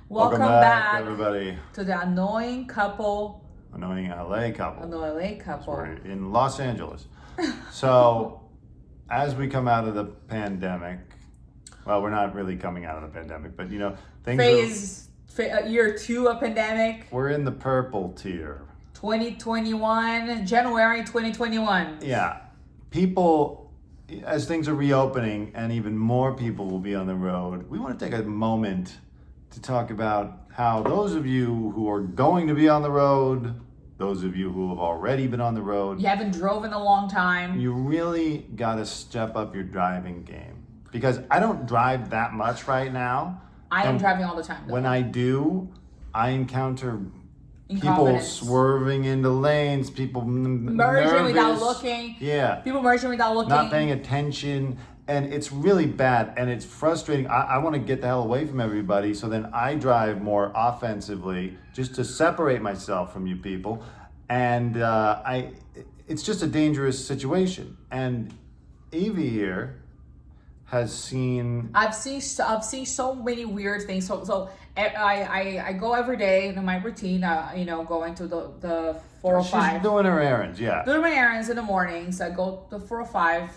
Welcome back, everybody. to the Annoying Couple. Annoying LA couple. Annoying Couple. We're in Los Angeles. So, as we come out of the pandemic, well, we're not really coming out of the pandemic, but things Year 2 of pandemic. we're in the purple tier. 2021, January 2021. Yeah. People, as things are reopening and even more people will be on the road, we want to take a moment to talk about how those of you who are going to be on the road, those of you who have already been on the road, You haven't drove in a long time. you really got to step up your driving game. Because I don't drive that much right now. I am And driving all the time. When I do, I encounter people Incompetence. swerving into lanes, people Merging without nervous. looking. Yeah. People merging without looking. Not paying attention, and it's really bad and it's frustrating. I want to get the hell away from everybody, so then I drive more offensively just to separate myself from you people, and it's just a dangerous situation. And Evie here has seen. I've seen so many weird things. So I go every day in my routine. Going to the 405. She's doing her errands, yeah. Doing my errands in the mornings. I go to 405,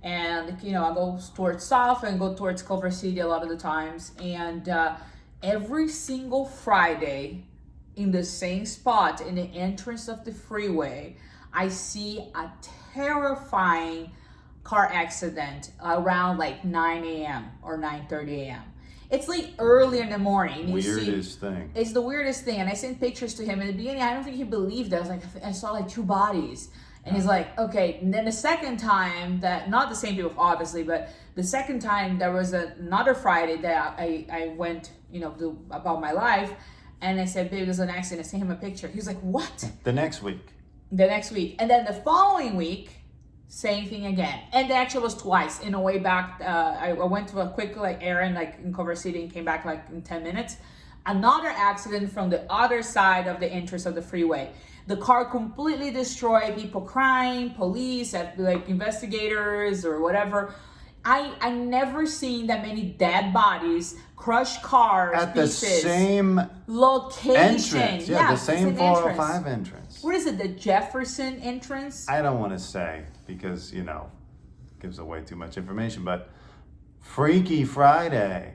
and I go towards South and go towards Culver City a lot of the times. And every single Friday, in the same spot in the entrance of the freeway, I see a terrifying car accident around like 9 a.m. or 9:30 a.m. It's like early in the morning. Weirdest thing. It's the weirdest thing. And I sent pictures to him in the beginning. I don't think he believed it. I was like, I saw like 2 bodies. And he's like, okay. And then the second time, that, not the same people obviously, but the second time there was another Friday that I went, about my life. And I said, babe, there's an accident. I sent him a picture. He was like, what? The next week. The next week. And then the following week, same thing again. And it actually was twice. In a way back, I went to a quick errand in Culver City and came back in 10 minutes. Another accident from the other side of the entrance of the freeway. The car completely destroyed, people crying, police, investigators or whatever. I never seen that many dead bodies, crushed cars, At pieces, the same location. entrance. Yeah, the same 405 entrance. What is it, the Jefferson entrance? I don't want to say because, gives away too much information, but Freaky Friday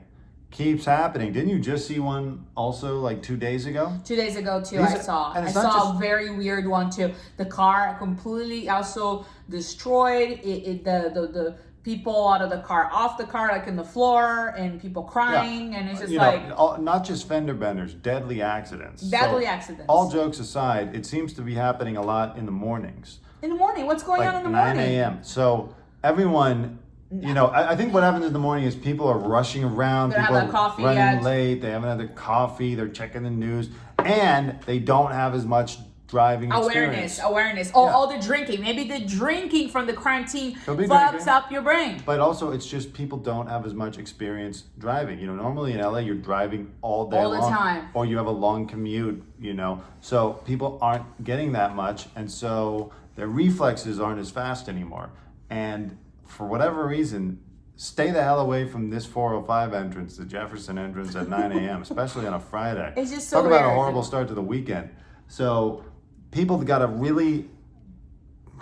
keeps happening. Didn't you just see one also 2 days ago? 2 days ago too, These I saw. and I it's not saw just- a very weird one too. The car completely also destroyed. The people out of the car, off the car, in the floor, and people crying, and it's just not just fender benders, deadly accidents. Deadly accidents. All jokes aside, it seems to be happening a lot in the mornings. In the morning, what's going on in the 9 morning? a.m. So everyone, I think what happens in the morning is people are rushing around. They don't People have their coffee are running yet. late. They haven't had their coffee. They're checking the news, and they don't have as much driving experience. Awareness. Yeah. All the drinking. Maybe the drinking from the quarantine Could be fucks drinking. up your brain. But also, it's just people don't have as much experience driving. Normally in LA, you're driving all day All the long, time. or you have a long commute. So people aren't getting that much, and so their reflexes aren't as fast anymore. And for whatever reason, stay the hell away from this 405 entrance, the Jefferson entrance at 9 a.m., especially on a Friday. It's just so Talk about a weird. horrible start to the weekend. So people got to really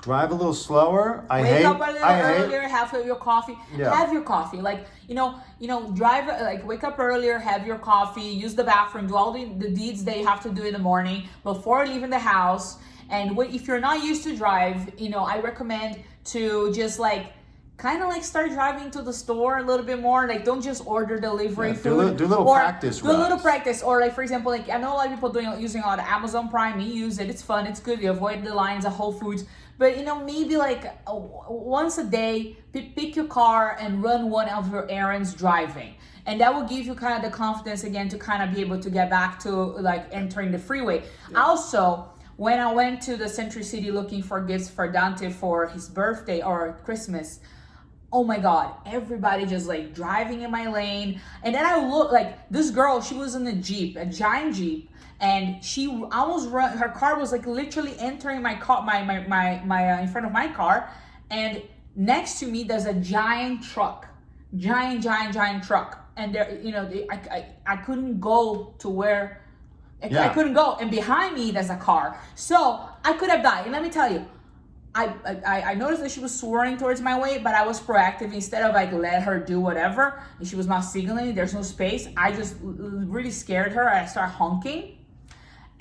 drive a little slower. Wake up a little earlier, have your coffee. Yeah. Have your coffee. Drive, wake up earlier, have your coffee, use the bathroom, do all the deeds they have to do in the morning before leaving the house. And if you're not used to drive, I recommend to just start driving to the store a little bit more. Don't just order delivery food. Do a little practice Do a little runs. practice. Or for example, I know a lot of people using a lot of Amazon Prime. You use it. It's fun. It's good. You avoid the lines at Whole Foods. But maybe once a day, pick your car and run one of your errands driving. And that will give you kind of the confidence again to kind of be able to get back to entering the freeway. Yeah. Also, when I went to the Century City looking for gifts for Dante for his birthday or Christmas, oh my God, everybody just driving in my lane. And then I look this girl, she was in a Jeep, a giant Jeep. And she almost her car was literally entering my car, my in front of my car. And next to me, there's a giant truck, giant truck. and there, I couldn't go to where I Yeah. couldn't go, and behind me there's a car, so I could have died. And let me tell you, I noticed that she was swerving towards my way, but I was proactive. Instead of like let her do whatever, and she was not signaling, there's no space, I just really scared her. I started honking,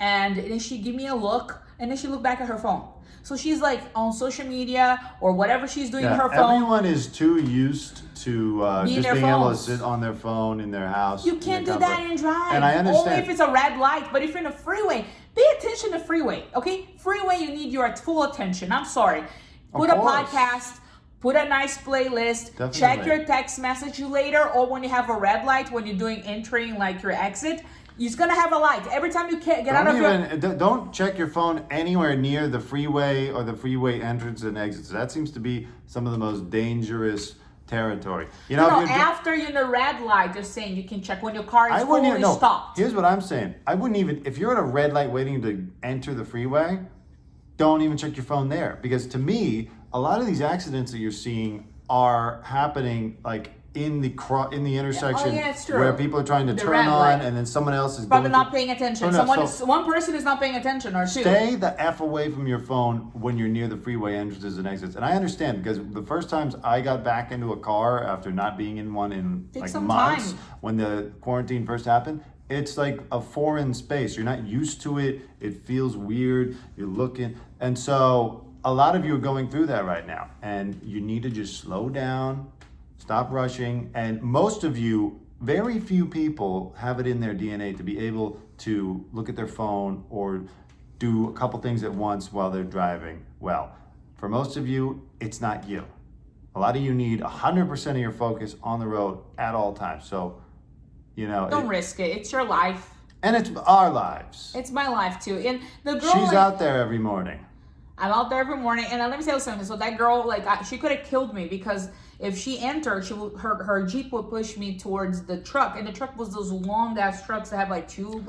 and then she gave me a look, and then she looked back at her phone. So she's like on social media or whatever she's doing on her phone. Everyone is too used to Being just their being able to phones. sit on their phone in their house. You in can't their do that comfort. and drive. And I understand. Only if it's a red light. But if you're in a freeway, pay attention to freeway, okay? Freeway, you need your full attention. I'm sorry. Put a course. podcast, put a nice playlist, Definitely. check your text message later, or when you have a red light, when you're doing entering like your exit, you're gonna have a light. Every time you get out of your... Don't check your phone anywhere near the freeway or the freeway entrance and exits. That seems to be some of the most dangerous territory. You know, No, if you're after you're in the red light, they're saying you can check when your car is fully stopped. Here's what I'm saying. I wouldn't even, if you're at a red light waiting to enter the freeway, don't even check your phone there. Because to me, a lot of these accidents that you're seeing are happening like in the intersection it's true. where people are trying to The turn red on light. and then someone else is Probably going not to, paying attention. No, so One person is not paying attention, or two. Stay the F away from your phone when you're near the freeway entrances and exits. And I understand, because the first times I got back into a car after not being in one in Take like some months, time. when the quarantine first happened, it's like a foreign space. You're not used to it. It feels weird. You're looking. And so a lot of you are going through that right now. And you need to just slow down, stop rushing. And most of you, very few people have it in their DNA to be able to look at their phone or do a couple things at once while they're driving well. For most of you, it's not you. A lot of you need 100% of your focus on the road at all times. So, Don't risk it. It's your life. and it's our lives. It's my life too. And the girl, She's out there every morning. I'm out there every morning, and let me tell you something. So that girl, she could have killed me, because if she entered, her Jeep would push me towards the truck, and the truck was those long ass trucks that have like two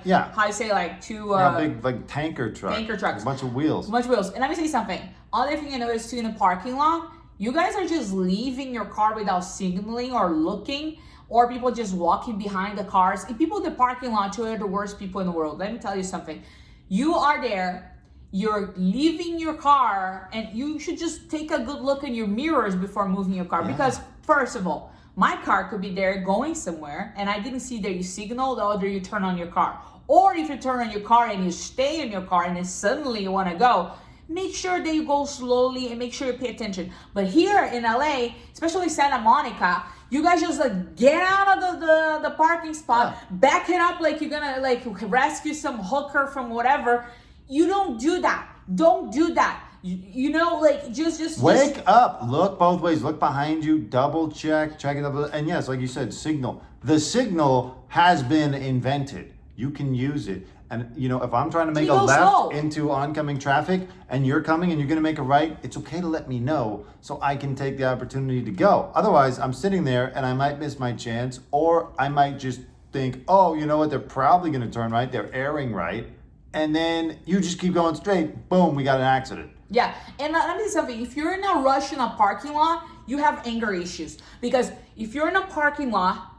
Yeah. how I say, like two Big like tanker truck. tanker trucks. A bunch of wheels. much wheels. And let me say something. Other thing I noticed too in the parking lot, you guys are just leaving your car without signaling or looking, or people just walking behind the cars. And people in the parking lot too are the worst people in the world. Let me tell you something. You are there. You're leaving your car, and you should just take a good look in your mirrors before moving your car. Yeah. Because first of all, my car could be there going somewhere, and I didn't see that you signaled, or you turn on your car. Or if you turn on your car and you stay in your car and then suddenly you want to go, make sure that you go slowly and make sure you pay attention. But here in LA, especially Santa Monica, you guys just get out of the parking spot, back it up like you're gonna rescue some hooker from whatever. You don't do that. Don't do that. Just Wake up. Look both ways. Look behind you. Double check. Check it up. And yes, like you said, signal. The signal has been invented. You can use it. And if I'm trying to make a left into oncoming traffic and you're coming and you're going to make a right, it's okay to let me know so I can take the opportunity to go. Otherwise, I'm sitting there and I might miss my chance, or I might just think, oh, you know what? They're probably going to turn right. They're airing right. And then you just keep going straight. Boom, we got an accident. Yeah, and let me tell you something. If you're in a rush in a parking lot, you have anger issues. Because if you're in a parking lot,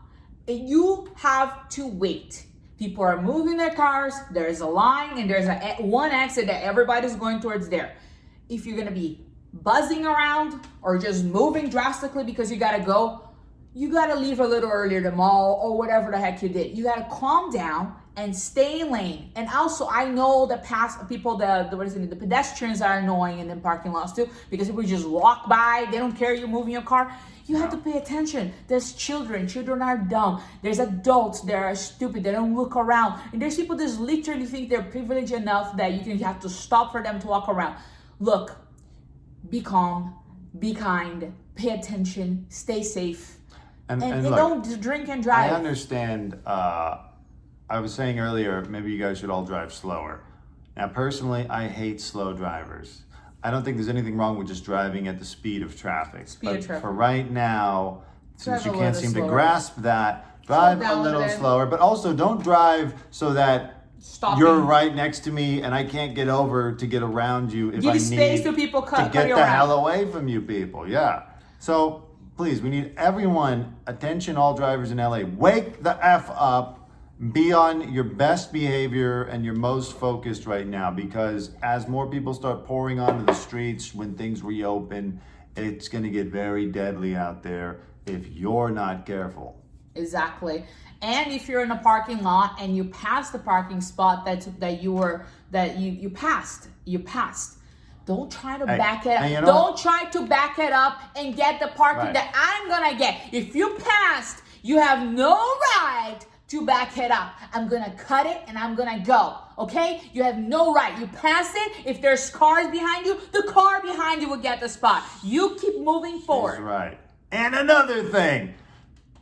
you have to wait. People are moving their cars, there's a line, and there's one exit that everybody's going towards there. If you're gonna be buzzing around or just moving drastically because you gotta go, you gotta leave a little earlier the mall or whatever the heck you did. You gotta calm down and stay in lane. And also, I know the the pedestrians are annoying in the parking lots too, because people just walk by, they don't care you're moving your car. You have to pay attention. There's children are dumb. There's adults that are stupid, they don't look around. And there's people that literally think they're privileged enough that you have to stop for them to walk around. Look, be calm, be kind, pay attention, stay safe. And look, don't drink and drive. I understand. I was saying earlier, maybe you guys should all drive slower. Now, personally, I hate slow drivers. I don't think there's anything wrong with just driving at the speed of traffic. But for right now, since you can't seem to grasp that, drive a little slower. But also, don't drive so that you're right next to me and I can't get over to get around you if I need space to people to get the hell away from you people. Yeah. So please, we need everyone, attention all drivers in LA, wake the F up, be on your best behavior and your most focused right now, because as more people start pouring onto the streets when things reopen, it's going to get very deadly out there if you're not careful. Exactly. And if you're in a parking lot and you pass the parking spot that you passed. Don't try to back it up. You know Don't try to back it up and get the parking that I'm gonna get. If you passed, you have no right to back it up. I'm gonna cut it and I'm gonna go. Okay? You have no right. You pass it. If there's cars behind you, the car behind you will get the spot. You keep moving forward. That's right. And another thing.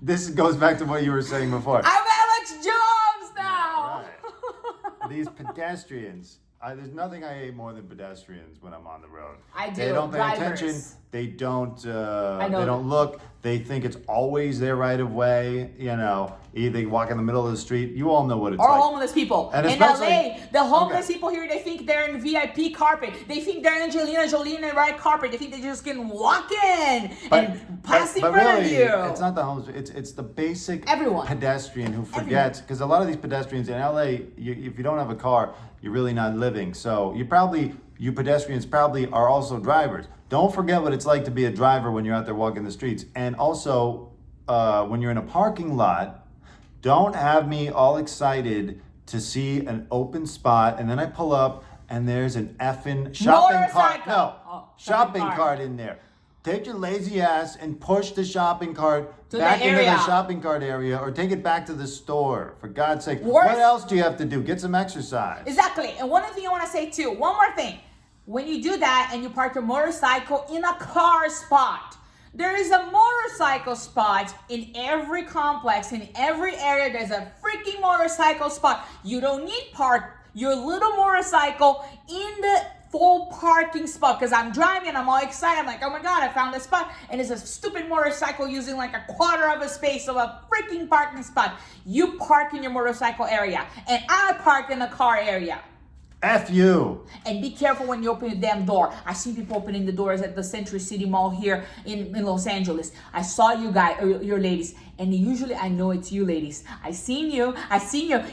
This goes back to what you were saying before. I'm Alex Jones now. Right. These pedestrians. There's nothing I hate more than pedestrians when I'm on the road. I do. They don't pay Drivers. attention. They don't look. They think it's always their right of way. You know, either they walk in the middle of the street. You all know what it's or like. homeless people. And in LA, the homeless people here, they think they're in VIP carpet. They think they're Angelina Jolie in the right carpet. They think they just can walk in and pass in front really, of you. It's not the homeless. It's the basic Everyone. pedestrian who forgets. Because a lot of these pedestrians in LA, if you don't have a car, you're really not living. So you pedestrians probably are also drivers. Don't forget what it's like to be a driver when you're out there walking the streets. And also, when you're in a parking lot, don't have me all excited to see an open spot and then I pull up and there's an effing shopping cart. No, shopping cart in there. Take your lazy ass and push the shopping cart back into the shopping cart area, or take it back to the store. For God's sake. What else do you have to do? Get some exercise. Exactly. And one other thing I want to say too. One more thing. When you do that and you park your motorcycle in a car spot, there is a motorcycle spot in every complex, in every area. There's a freaking motorcycle spot. You don't need park your little motorcycle in the full parking spot, because I'm driving and I'm all excited. I'm like, oh my God, I found a spot. And it's a stupid motorcycle using like a quarter of a space of a freaking parking spot. You park in your motorcycle area and I park in the car area. F you. And be careful when you open your damn door. I see people opening the doors at the Century City Mall here in Los Angeles. I saw you guys, or your ladies, and usually I know it's you ladies. I seen you.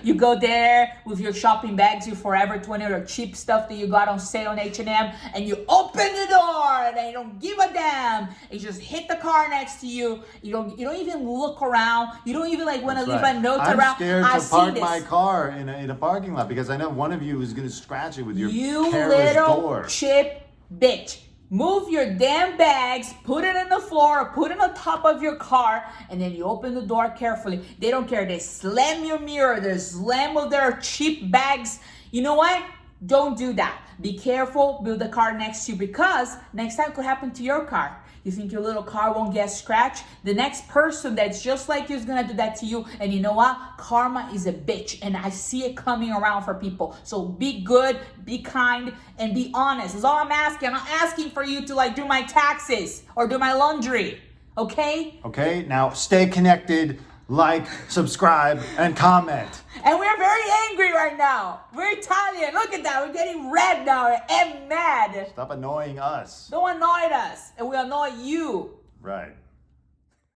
You go there with your shopping bags, your Forever 20 or cheap stuff that you got on sale on H&M, and you open the door and you don't give a damn. You just hit the car next to you. You don't even look around. You don't even want to leave a note around. I'm scared to park my car in a parking lot because I know one of you is going to scratch it with your careless door. You chip bitch. Move your damn bags, put it in the floor, put it on top of your car, and then you open the door carefully. They don't care. They slam your mirror. They slam with their cheap bags. You know what? Don't do that. Be careful. Build the car next to you, because next time it could happen to your car. You think your little car won't get scratched? The next person that's just like you is gonna do that to you. And you know what? Karma is a bitch, and I see it coming around for people. So be good, be kind, and be honest. That's all I'm asking. I'm not asking for you to do my taxes or do my laundry. Okay? Okay, now stay connected, like, subscribe, and comment. And we're very angry right now. We're Italian. Look at that. We're getting red now and mad. Stop annoying us. Don't annoy us, and we annoy you. Right.